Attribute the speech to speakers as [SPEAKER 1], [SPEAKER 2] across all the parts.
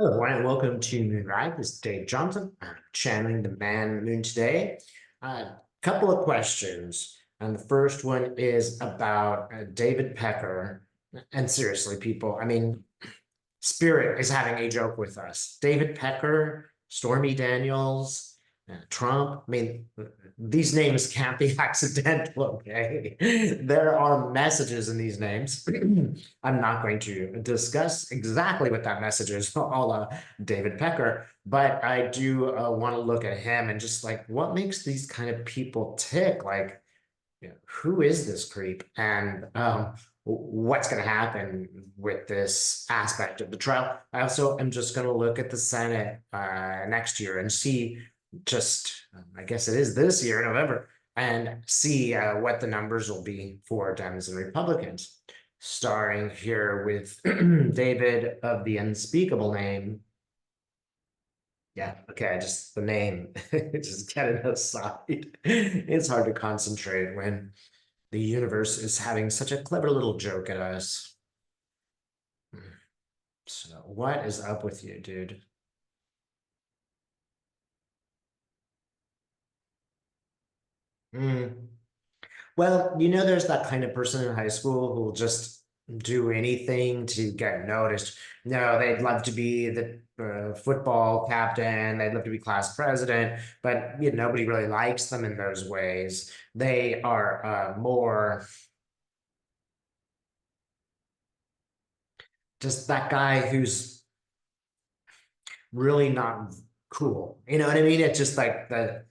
[SPEAKER 1] Hello, and welcome to Moonrise. This is Dave Johnson. I'm channeling the man moon today. A couple of questions. And the first one is about David Pecker. And seriously, people, I mean, Spirit is having a joke with us. David Pecker, Stormy Daniels, Trump. I mean, these names can't be accidental, okay? There are messages in these names. I'm not going to discuss exactly what that message is, a la David Pecker, but I do want to look at him and just like what makes these kind of people tick? Like, who is this creep? And what's going to happen with this aspect of the trial? I also am just going to look at the Senate next year and see just, I guess it is this year, November, and see what the numbers will be for Dems and Republicans. Starting here with David of the unspeakable name. Yeah, okay, just the name, just get it aside. It's hard to concentrate when the universe is having such a clever little joke at us. So, what is up with you, dude? Mm. Well, there's that kind of person in high school who will just do anything to get noticed. No, they'd love to be the football captain, they'd love to be class president, but nobody really likes them in those ways. They are more just that guy who's really not cool. You know what I mean? It's just like the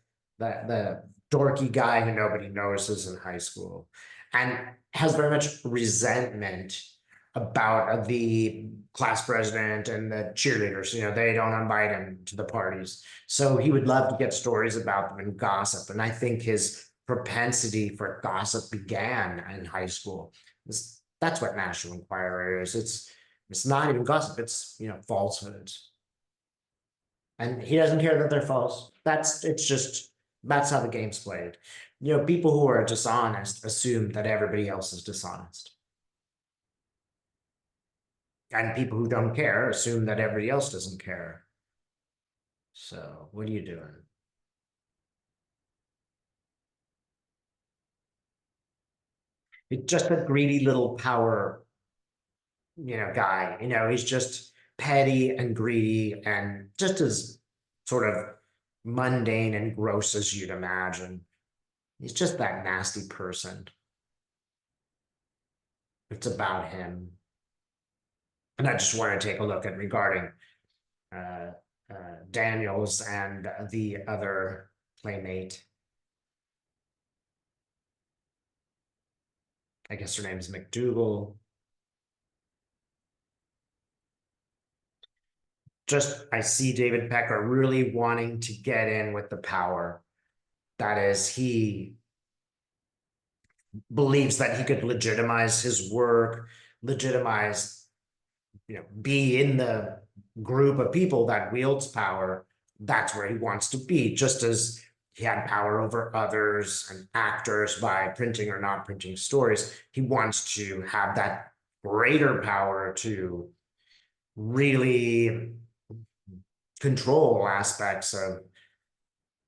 [SPEAKER 1] dorky guy who nobody notices in high school and has very much resentment about the class president and the cheerleaders. They don't invite him to the parties. So he would love to get stories about them and gossip. And I think his propensity for gossip began in high school. That's what National Enquirer is. It's not even gossip, it's falsehoods. And he doesn't care that they're false. That's how the game's played. People who are dishonest assume that everybody else is dishonest. And people who don't care assume that everybody else doesn't care. So what are you doing? It's just a greedy little power, guy. He's just petty and greedy and just as sort of mundane and gross as you'd imagine. He's just that nasty person. It's about him. And I just want to take a look at regarding uh, Daniels and the other playmate. I guess her name is McDougal. Just, I see David Pecker really wanting to get in with the power. That is, he believes that he could legitimize his work, legitimize, be in the group of people that wields power. That's where he wants to be, just as he had power over others and actors by printing or not printing stories. He wants to have that greater power to really control aspects of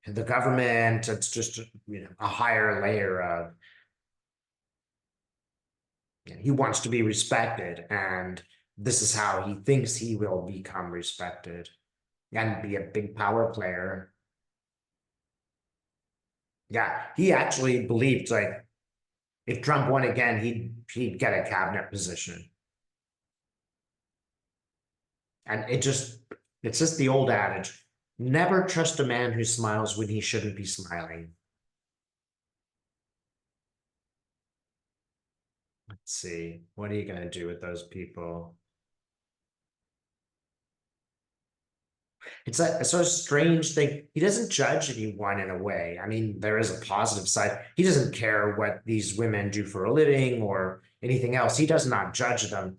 [SPEAKER 1] the government. It's just a higher layer of he wants to be respected, and this is how he thinks he will become respected and be a big power player. Yeah, he actually believed like if Trump won again, he'd get a cabinet position. And it's just the old adage, never trust a man who smiles when he shouldn't be smiling. Let's see, what are you going to do with those people? It's a sort of strange thing. He doesn't judge anyone in a way. I mean, there is a positive side. He doesn't care what these women do for a living or anything else. He does not judge them.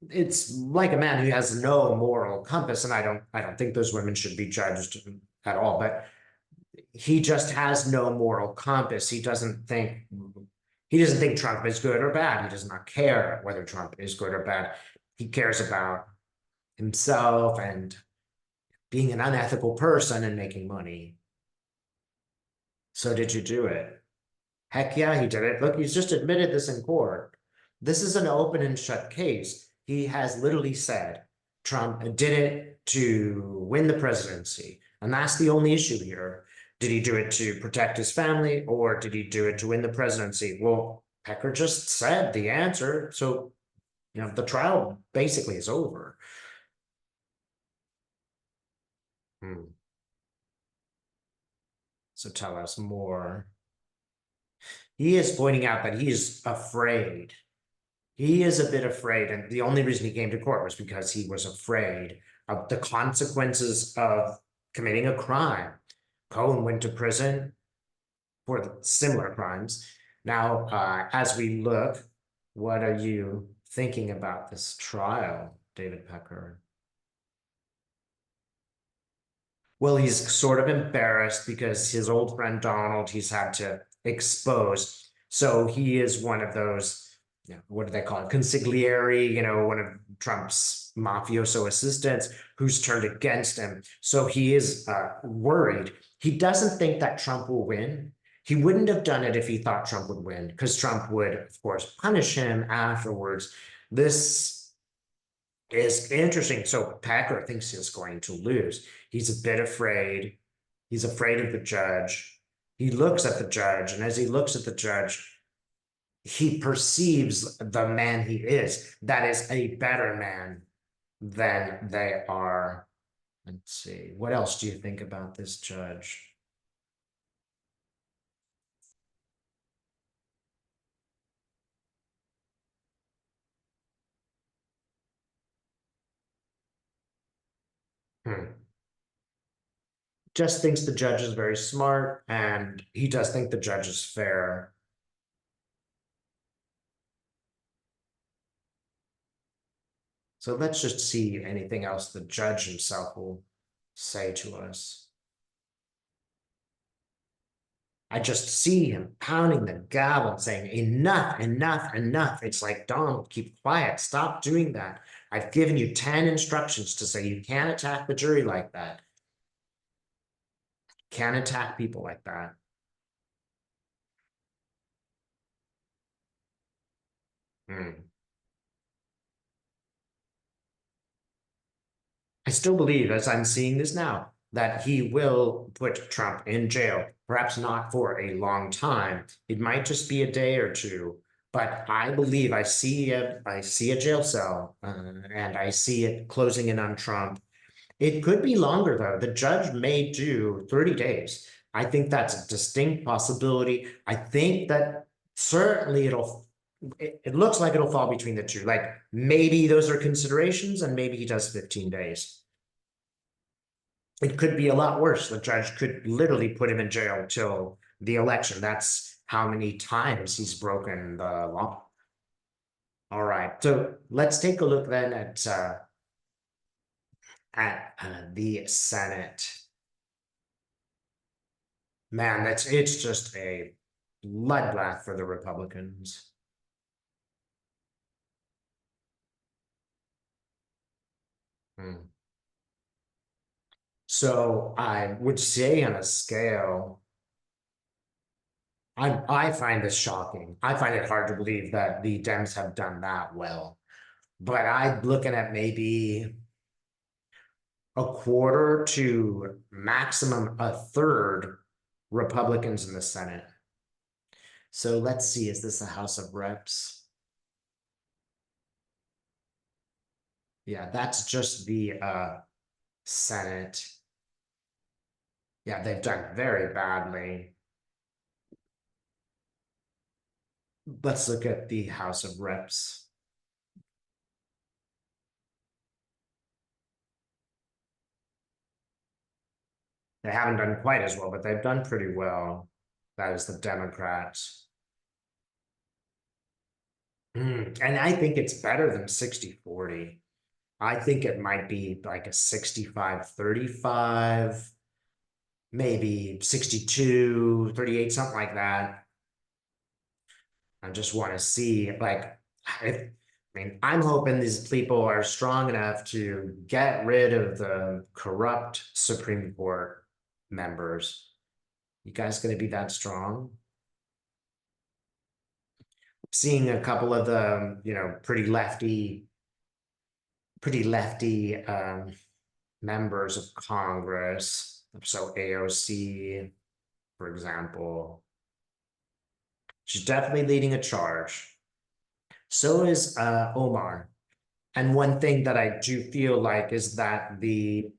[SPEAKER 1] It's like a man who has no moral compass, and I don't think those women should be judged at all. But he just has no moral compass. He doesn't think Trump is good or bad. He does not care whether Trump is good or bad. He cares about himself and being an unethical person and making money. So did you do it? Heck yeah, he did it. Look, he's just admitted this in court. This is an open and shut case. He has literally said Trump did it to win the presidency. And that's the only issue here. Did he do it to protect his family or did he do it to win the presidency? Well, Pecker just said the answer. So, the trial basically is over. Hmm. So tell us more. He is pointing out that he is afraid. He is a bit afraid, and the only reason he came to court was because he was afraid of the consequences of committing a crime. Cohen went to prison for similar crimes. Now, as we look, what are you thinking about this trial, David Pecker? Well, he's sort of embarrassed because his old friend Donald, he's had to expose. So he is one of those, what do they call it? Consigliere, one of Trump's mafioso assistants who's turned against him. So he is worried. He doesn't think that Trump will win. He wouldn't have done it if he thought Trump would win, because Trump would, of course, punish him afterwards. This is interesting. So Packer thinks he's going to lose. He's a bit afraid. He's afraid of the judge. He looks at the judge, and as he looks at the judge, he perceives the man he is. That is a better man than they are. Let's see. What else do you think about this judge? Hmm. Just thinks the judge is very smart, and he does think the judge is fair. So let's just see anything else the judge himself will say to us. I just see him pounding the gavel saying, enough, enough, enough. It's like, Donald, keep quiet. Stop doing that. I've given you 10 instructions to say you can't attack the jury like that. Can't attack people like that. Hmm. I still believe, as I'm seeing this now, that he will put Trump in jail, perhaps not for a long time. It might just be a day or two, but I believe I see a jail cell, and I see it closing in on Trump. It could be longer though. The judge may do 30 days. I think that's a distinct possibility. I think that certainly it looks like it'll fall between the two. Like maybe those are considerations and maybe he does 15 days. It could be a lot worse. The judge could literally put him in jail till the election. That's how many times he's broken the law. All right. So let's take a look then at the Senate. Man, it's just a bloodbath for the Republicans. Hmm. So I would say on a scale, I find this shocking. I find it hard to believe that the Dems have done that well. But I'm looking at maybe a quarter to maximum a third Republicans in the Senate. So let's see, is this a House of Reps? Yeah, that's just the Senate. Yeah, they've done very badly. Let's look at the House of Reps. They haven't done quite as well, but they've done pretty well. That is the Democrats. And I think it's better than 60-40. I think it might be like a 65-35, maybe 62-38, something like that. I just want to see, like, if I mean, I'm hoping these people are strong enough to get rid of the corrupt Supreme Court members. You guys going to be that strong? Seeing a couple of the, pretty lefty members of Congress. So AOC, for example, she's definitely leading a charge. So is Omar. And one thing that I do feel like is that the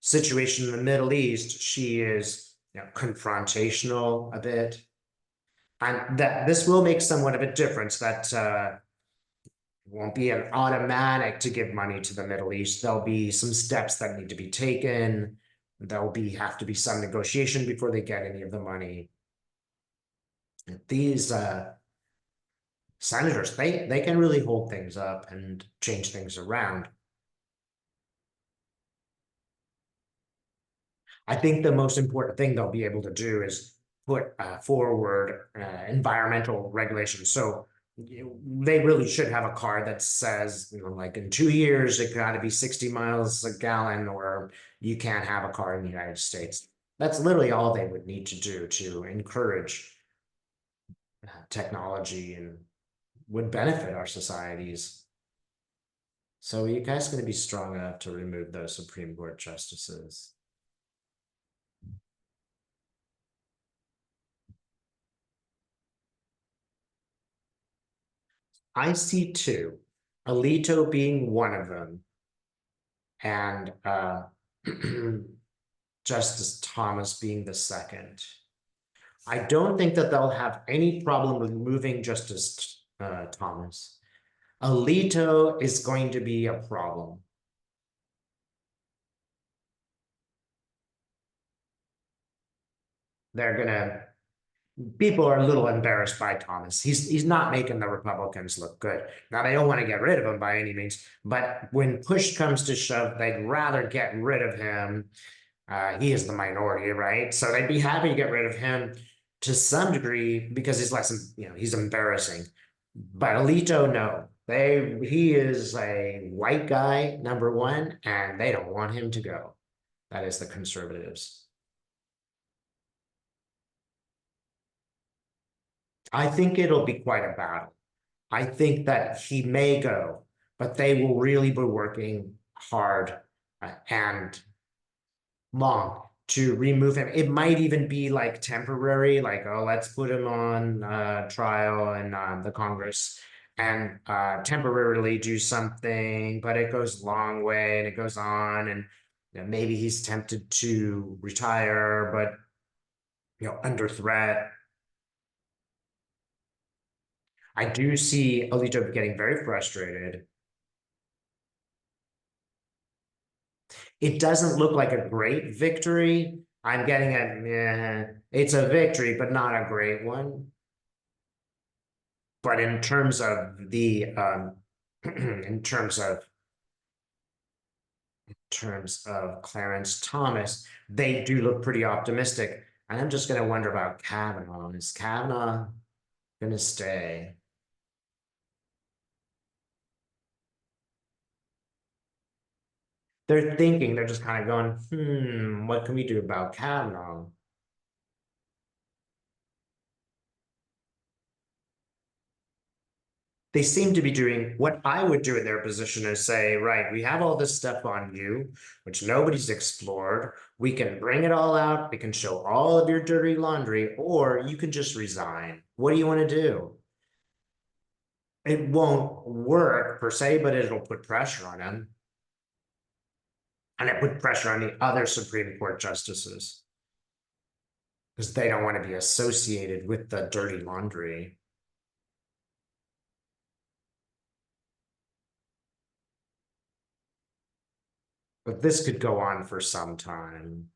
[SPEAKER 1] situation in the Middle East, she is confrontational a bit. And that this will make somewhat of a difference that won't be an automatic to give money to the Middle East. There'll be some steps that need to be taken. There'll have to be some negotiation before they get any of the money. These senators, they can really hold things up and change things around. I think the most important thing they'll be able to do is put forward environmental regulations. So they really should have a car that says, like in 2 years, it got to be 60 miles a gallon, or you can't have a car in the United States. That's literally all they would need to do to encourage technology and would benefit our societies. So are you guys going to be strong enough to remove those Supreme Court justices? I see two, Alito being one of them, and Justice Thomas being the second. I don't think that they'll have any problem with moving Justice Thomas. Alito is going to be a problem. They're gonna People are a little embarrassed by Thomas. He's not making the Republicans look good. Now they don't want to get rid of him by any means, but when push comes to shove, they'd rather get rid of him. He is the minority, right? So they'd be happy to get rid of him to some degree because he's less, he's embarrassing. But Alito, no, he is a white guy, number one, and they don't want him to go. That is the conservatives. I think it'll be quite a battle. I think that he may go, but they will really be working hard and long to remove him. It might even be like temporary, like, oh, let's put him on trial in the Congress and temporarily do something, but it goes a long way and it goes on. And maybe he's tempted to retire, but under threat. I do see Alito getting very frustrated. It doesn't look like a great victory. I'm getting it's a victory, but not a great one. But in terms of the in terms of Clarence Thomas, they do look pretty optimistic. And I'm just gonna wonder about Kavanaugh. Is Kavanaugh gonna stay? They're thinking, they're just kind of going, what can we do about Kavanaugh? They seem to be doing what I would do in their position is say, right, we have all this stuff on you, which nobody's explored. We can bring it all out. We can show all of your dirty laundry, or you can just resign. What do you want to do? It won't work per se, but it'll put pressure on him. And it put pressure on the other Supreme Court justices because they don't want to be associated with the dirty laundry. But this could go on for some time.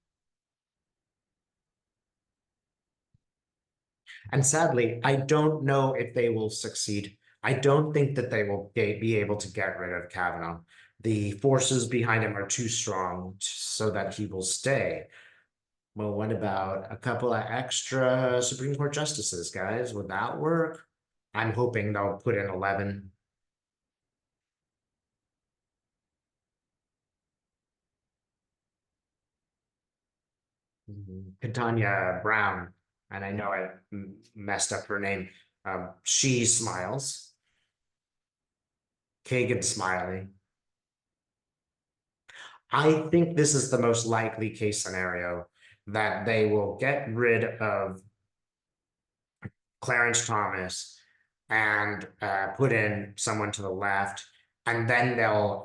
[SPEAKER 1] And sadly, I don't know if they will succeed. I don't think that they will be able to get rid of Kavanaugh. The forces behind him are too strong so that he will stay. Well, what about a couple of extra Supreme Court justices, guys? Would that work? I'm hoping they'll put in 11. Catania Brown, and I know I messed up her name. She smiles. Kagan Smiley. I think this is the most likely case scenario, that they will get rid of Clarence Thomas and put in someone to the left, and then they'll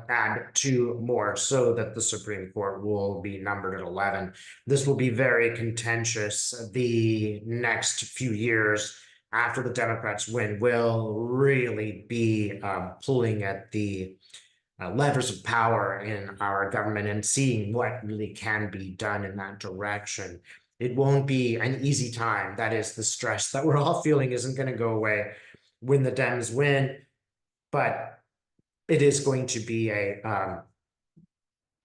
[SPEAKER 1] add two more so that the Supreme Court will be numbered at 11. This will be very contentious. The next few years after the Democrats win will really be pulling at the levers of power in our government and seeing what really can be done in that direction. It won't be an easy time. That is, the stress that we're all feeling isn't going to go away when the Dems win, but it is going to be a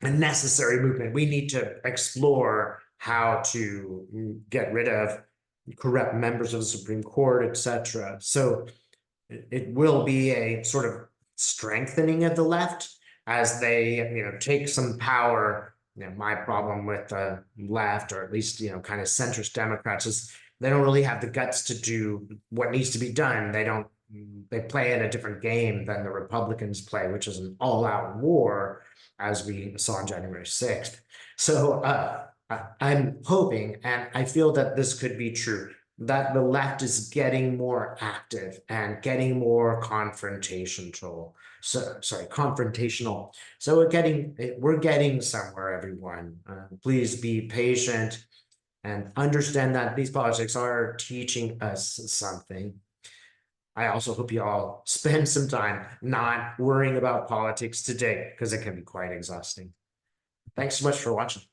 [SPEAKER 1] necessary movement. We need to explore how to get rid of corrupt members of the Supreme Court, etc. So it will be a sort of strengthening of the left as they take some power. My problem with the left, or at least kind of centrist Democrats, is they don't really have the guts to do what needs to be done. They play in a different game than the Republicans play, which is an all-out war, as we saw on January 6th. So I'm hoping, and I feel that this could be true, that the left is getting more active and getting more confrontational. Confrontational. So we're getting somewhere, everyone. Please be patient and understand that these politics are teaching us something. I also hope you all spend some time not worrying about politics today, because it can be quite exhausting. Thanks so much for watching.